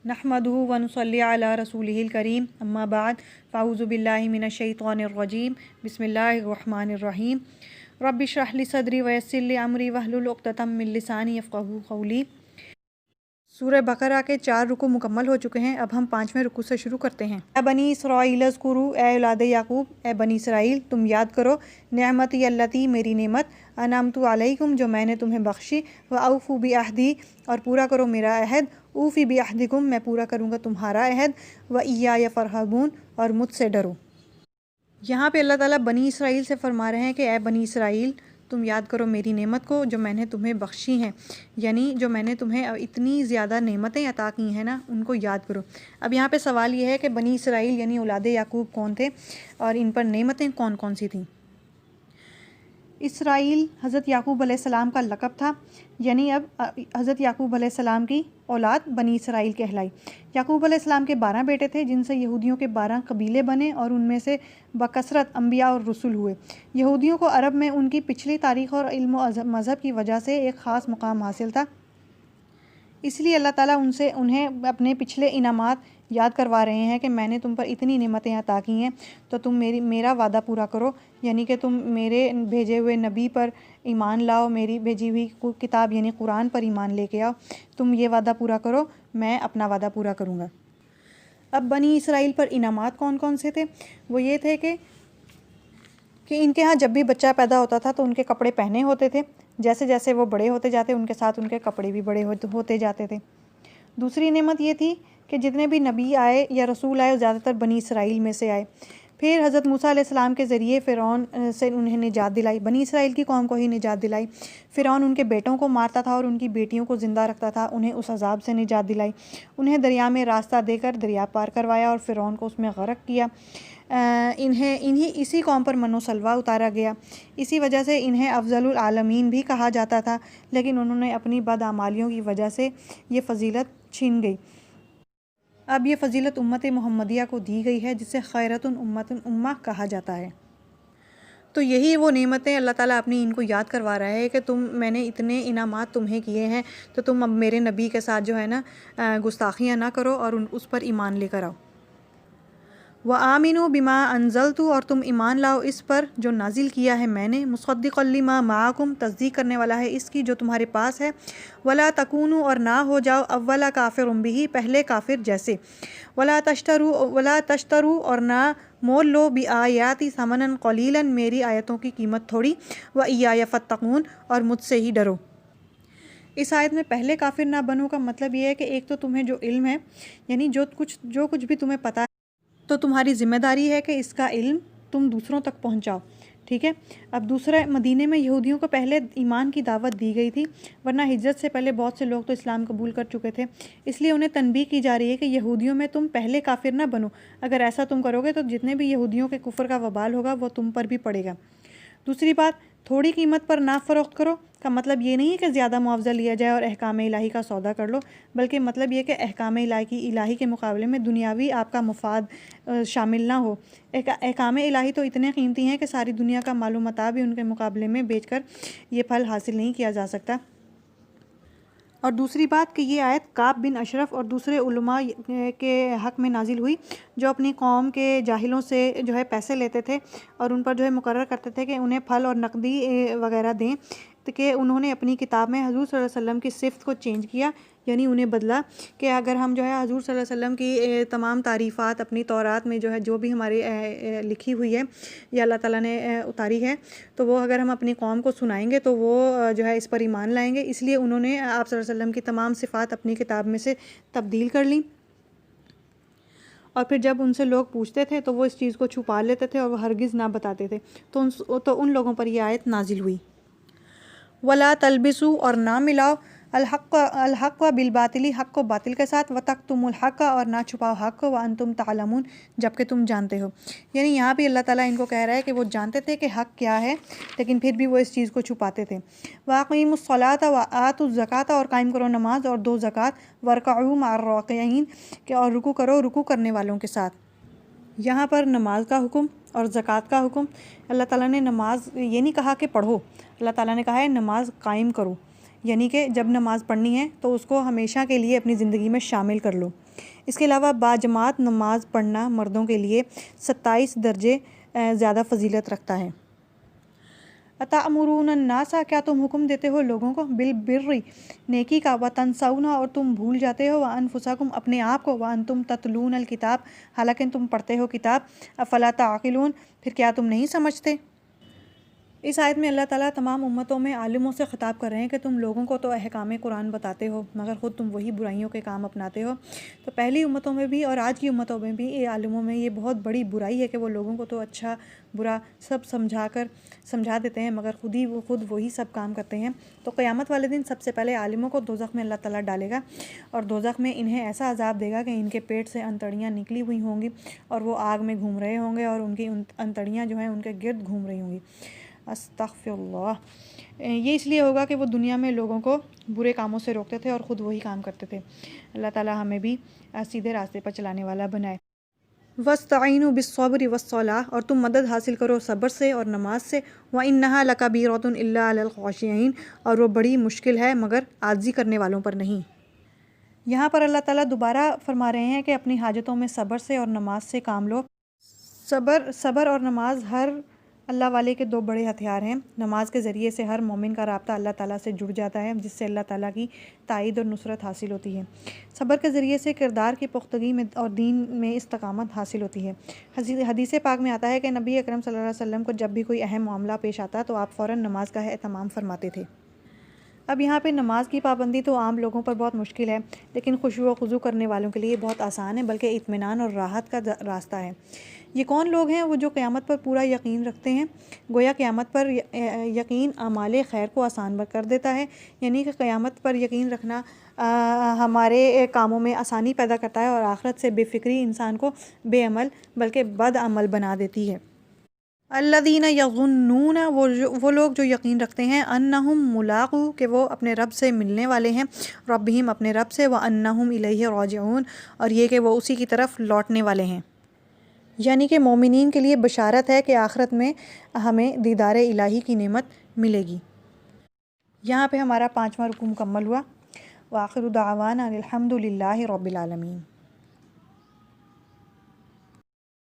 नहमदुहु व नुसल्ली अला रसूलिहिल करीम अम्मा बाद फ़अऊज़ु बिल्लाहि मिनश शैतानिर रजीम बिस्मिल्लाहिर रहमानिर रहीम रब्बि इश्रह ली सदरी व यस्सिर ली अमरी वहलुल उक़्दतम मिन लिसानी यफ़क़हू क़ौली। सूरह बकरा के 4 रुकू मुकम्मल हो चुके हैं। अब हम 5वें रुकू से शुरू करते हैं। ए बनी इसराइल अज़कुरू, ए औलाद याकूब, ए बनी इसराइल तुम याद करो, नेमती अल्लती मेरी नेमत, अनामतु अलैकुम जो मैंने तुम्हें बख्शी, व औफ़ू बि अहदी और पूरा करो मेरा अहद, ऊफ़ी बि अहदिकुम मैं पूरा करूँगा तुम्हारा अहद, व इय्याय फ़रहबून और मुझसे डरो। यहाँ पे अल्लाह ताला बनी इसराइल से फरमा रहे हैं कि ए बनी इसराइल तुम याद करो मेरी नेमत को जो मैंने तुम्हें बख्शी हैं, यानी जो मैंने तुम्हें इतनी ज़्यादा नेमतें अता की हैं ना, उनको याद करो। अब यहाँ पे सवाल ये है कि बनी इसराइल यानी औलाद याकूब कौन थे और इन पर नेमतें कौन कौन सी थीं। इसराइल हज़रत याकूब अलैहिस्सलाम का लक़ब था, यानी अब हज़रत याकूब अलैहिस्सलाम की औलाद बनी इसराइल कहलाई। याकूब अलैहिस्सलाम के 12 बेटे थे जिनसे यहूदियों के 12 कबीले बने और उनमें से बकसरत अम्बिया और रसूल हुए। यहूदियों को अरब में उनकी पिछली तारीख़ और इल्म और मज़हब की वजह से एक ख़ास मुकाम हासिल था, इसलिए अल्लाह ताला उन्हें अपने पिछले इनामात याद करवा रहे हैं कि मैंने तुम पर इतनी नेमतें अता की हैं, तो तुम मेरा वादा पूरा करो, यानी कि तुम मेरे भेजे हुए नबी पर ईमान लाओ, मेरी भेजी हुई किताब यानी कुरान पर ईमान लेके आओ। तुम ये वादा पूरा करो, मैं अपना वादा पूरा करूँगा। अब बनी इसराइल पर इनामात कौन कौन से थे? वो ये थे कि इनके यहाँ जब भी बच्चा पैदा होता था तो उनके कपड़े पहने होते थे, जैसे जैसे वो बड़े होते जाते उनके साथ उनके कपड़े भी बड़े होते जाते थे। दूसरी नेमत ये थी कि जितने भी नबी आए या रसूल आए ज़्यादातर बनी इसराइल में से आए। फिर हज़रत मूसा अलैहिस्सलाम के ज़रिए फ़िरौन से उन्हें निजात दिलाई, बनी इसराइल की कौम को ही निजात दिलाई। फ़िरौन उनके बेटों को मारता था और उनकी बेटियों को ज़िंदा रखता था, उन्हें उस अज़ाब से निजात दिलाई। उन्हें दरिया में रास्ता देकर दरिया पार करवाया और फ़िरौन को उसमें गर्क किया। इन्हीं इसी कौम पर मनो सलवा उतारा गया। इसी वजह से इन्हें अफ़ज़लुल आलमीन भी कहा जाता था, लेकिन उन्होंने अपनी बदआमालियों की वजह से ये फ़जीलत छीन गई। अब ये फ़जीलत उम्मत मुहम्मदिया को दी गई है, जिसे खैरतुन उम्मतुन उम्मा कहा जाता है। तो यही वो नेमतें अल्लाह ताला अपनी इनको याद करवा रहा है कि मैंने इतने इनामात तुम्हें किए हैं, तो तुम अब मेरे नबी के साथ जो है ना गुस्ताखियाँ ना करो और उस पर ईमान लेकर आओ। व आमिनु बिमा अनज़लतु और तुम ईमान लाओ इस पर जो नाजिल किया है मैंने, मुसद्दिक़न लिमा माअकुम तस्दीक करने वाला है इसकी जो तुम्हारे पास है। वला तकूनु और ना हो जाओ अव्वला काफ़िरुम बिही पहले काफिर जैसे। वला तश्तरू और ना मोल लो बि आयाती समनन क़लीलन मेरी आयतों की कीमत थोड़ी, व इय्याय फत्तक़ून और मुझसे ही डरो। इस आयत में पहले काफिर ना बनो का मतलब ये है कि एक तो तुम्हें जो इल्म है, यानी जो कुछ भी तुम्हें पता है, तो तुम्हारी ज़िम्मेदारी है कि इसका इल्म तुम दूसरों तक पहुंचाओ, ठीक है। अब दूसरा, मदीने में यहूदियों को पहले ईमान की दावत दी गई थी, वरना हिजरत से पहले बहुत से लोग तो इस्लाम कबूल कर चुके थे, इसलिए उन्हें तनबीह की जा रही है कि यहूदियों में तुम पहले काफिर ना बनो। अगर ऐसा तुम करोगे तो जितने भी यहूदियों के कुफर का वबाल होगा वो तुम पर भी पड़ेगा। दूसरी बात, थोड़ी कीमत पर ना फ़रोख्त करो का मतलब ये नहीं है कि ज़्यादा मुआवजा लिया जाए और अहकाम इलाही का सौदा कर लो, बल्कि मतलब ये कि अहकाम इलाही के मुकाबले में दुनियावी आपका मुफाद शामिल ना हो। अहकाम इलाही तो इतने कीमती हैं कि सारी दुनिया का मालूम मता भी उनके मुकाबले में बेचकर ये फल हासिल नहीं किया जा सकता। और दूसरी बात कि ये आयत काब बिन अशरफ और दूसरे उलमा के हक़ में नाजिल हुई जो अपनी कौम के जाहिलों से जो है पैसे लेते थे और उन पर जो है मुकर्रर करते थे कि उन्हें फल और नकदी वगैरह दें, तो कि उन्होंने अपनी किताब में हज़ूर सल्लल्लाहु अलैहि वसल्लम की सिफ़त को चेंज किया, यानी उन्हें बदला कि अगर हम जो है हज़ूर सल्लल्लाहु अलैहि वसल्लम की तमाम तारीफ़ात अपनी तौरात में जो है जो भी हमारे लिखी हुई है या अल्लाह ताला ने उतारी है, तो वो अगर हम अपनी कौम को सुनाएंगे तो वो जो है इस पर ईमान लाएंगे। इसलिए उन्होंने आप सल्लल्लाहु अलैहि वसल्लम की तमाम सिफ़ात अपनी किताब में से तब्दील कर ली, और फिर जब उनसे लोग पूछते थे तो वो इस चीज़ को छुपा लेते थे और वो हरगिज़ ना बताते थे। तो उन लोगों पर यह आयत नाजिल हुई। वला तलबिसु और ना मिलाओ अल-हक़ बिल बातिली हक़ को बातिल के साथ, व तक्तुमुल हक़ और ना छुपाओ हक़ व अंतुम तालमून जबकि तुम जानते हो। यानी यहाँ भी अल्लाह ताला इनको कह रहा है कि वो जानते थे कि हक़ क्या है, लेकिन फिर भी वो इस चीज़ को छुपाते थे। वाक़ीमुस्सलात व आतुज़ ज़कात और कायम करो नमाज और दो ज़कात, वरकऊ मअर राकिईन कि और रुकू करो रुकू करने वालों के साथ। यहाँ पर नमाज का हुक्म और ज़कात का हुक्म, अल्लाह ताला ने नमाज ये नहीं कहा कि पढ़ो, अल्लाह ताला ने कहा है नमाज कायम करो। یعنی کہ جب نماز پڑھنی ہے تو اس کو ہمیشہ کے لیے اپنی زندگی میں شامل کر لو۔ اس کے علاوہ باجماعت نماز پڑھنا مردوں کے لیے 27 درجے زیادہ فضیلت رکھتا ہے۔ اتأمرون الناس، کیا تم حکم دیتے ہو لوگوں کو، بالبر، نیکی کا، وتنسون، اور تم بھول جاتے ہو، وانفسکم، اپنے آپ کو، وانتم تتلون الکتاب، حالانکہ تم پڑھتے ہو کتاب، افلا تعقلون، پھر کیا تم نہیں سمجھتے۔ اس آیت میں اللہ تعالیٰ تمام امتوں میں عالموں سے خطاب کر رہے ہیں کہ تم لوگوں کو تو احکام قرآن بتاتے ہو مگر خود تم وہی برائیوں کے کام اپناتے ہو۔ تو پہلی امتوں میں بھی اور آج کی امتوں میں بھی یہ عالموں میں یہ بہت بڑی برائی ہے کہ وہ لوگوں کو تو اچھا برا سب سمجھا دیتے ہیں مگر خود وہی سب کام کرتے ہیں۔ تو قیامت والے دن سب سے پہلے عالموں کو دوزخ میں اللہ تعالیٰ ڈالے گا اور دوزخ میں انہیں ایسا عذاب دے گا کہ ان کے پیٹ سے انتڑیاں نکلی ہوئی ہوں گی اور وہ آگ میں گھوم رہے ہوں گے اور ان کی انتڑیاں جو ہیں ان کے گرد گھوم رہی ہوں گی۔ استغفر اللہ۔ یہ اس لیے ہوگا کہ وہ دنیا میں لوگوں کو برے کاموں سے روکتے تھے اور خود وہی کام کرتے تھے۔ اللہ تعالیٰ ہمیں بھی سیدھے راستے پر چلانے والا بنائے۔ وَاسْتَعِینُوا بِالصَّبْرِ وَالصَّلَاةِ، اور تم مدد حاصل کرو صبر سے اور نماز سے۔ وَإِنَّهَا لَكَبِیرَةٌ إِلَّا عَلَى الْخَاشِعِینَ، اور وہ بڑی مشکل ہے مگر عاجزی کرنے والوں پر نہیں۔ یہاں پر اللہ تعالیٰ دوبارہ فرما رہے ہیں کہ اپنی حاجتوں میں صبر سے اور نماز سے کام لو۔ صبر اور نماز ہر اللہ والے کے دو بڑے ہتھیار ہیں۔ نماز کے ذریعے سے ہر مومن کا رابطہ اللہ تعالیٰ سے جڑ جاتا ہے جس سے اللہ تعالیٰ کی تائید اور نصرت حاصل ہوتی ہے۔ صبر کے ذریعے سے کردار کی پختگی میں اور دین میں استقامت حاصل ہوتی ہے۔ حدیث پاک میں آتا ہے کہ نبی اکرم صلی اللہ علیہ وسلم کو جب بھی کوئی اہم معاملہ پیش آتا تو آپ فوراً نماز کا اہتمام فرماتے تھے۔ اب یہاں پہ نماز کی پابندی تو عام لوگوں پر بہت مشکل ہے لیکن خشوع و خضوع کرنے والوں کے لیے بہت آسان ہے، بلکہ اطمینان اور راحت کا راستہ ہے۔ یہ کون لوگ ہیں؟ وہ جو قیامت پر پورا یقین رکھتے ہیں۔ گویا قیامت پر یقین اعمال خیر کو آسان کر دیتا ہے، یعنی کہ قیامت پر یقین رکھنا ہمارے کاموں میں آسانی پیدا کرتا ہے اور آخرت سے بے فکری انسان کو بے عمل بلکہ بد عمل بنا دیتی ہے۔ الذین یظنون، وہ لوگ جو یقین رکھتے ہیں، انہم ملاقو، کہ وہ اپنے رب سے ملنے والے ہیں، ربہم، اپنے رب سے، وانہم الیہ راجعون، اور یہ کہ وہ اسی کی طرف لوٹنے والے ہیں۔ یعنی کہ مومنین کے لیے بشارت ہے کہ آخرت میں ہمیں دیدار الہی کی نعمت ملے گی۔ یہاں پہ ہمارا 5واں رکوع مکمل ہوا۔ وآخر دعوانا الحمد للہ رب العالمین۔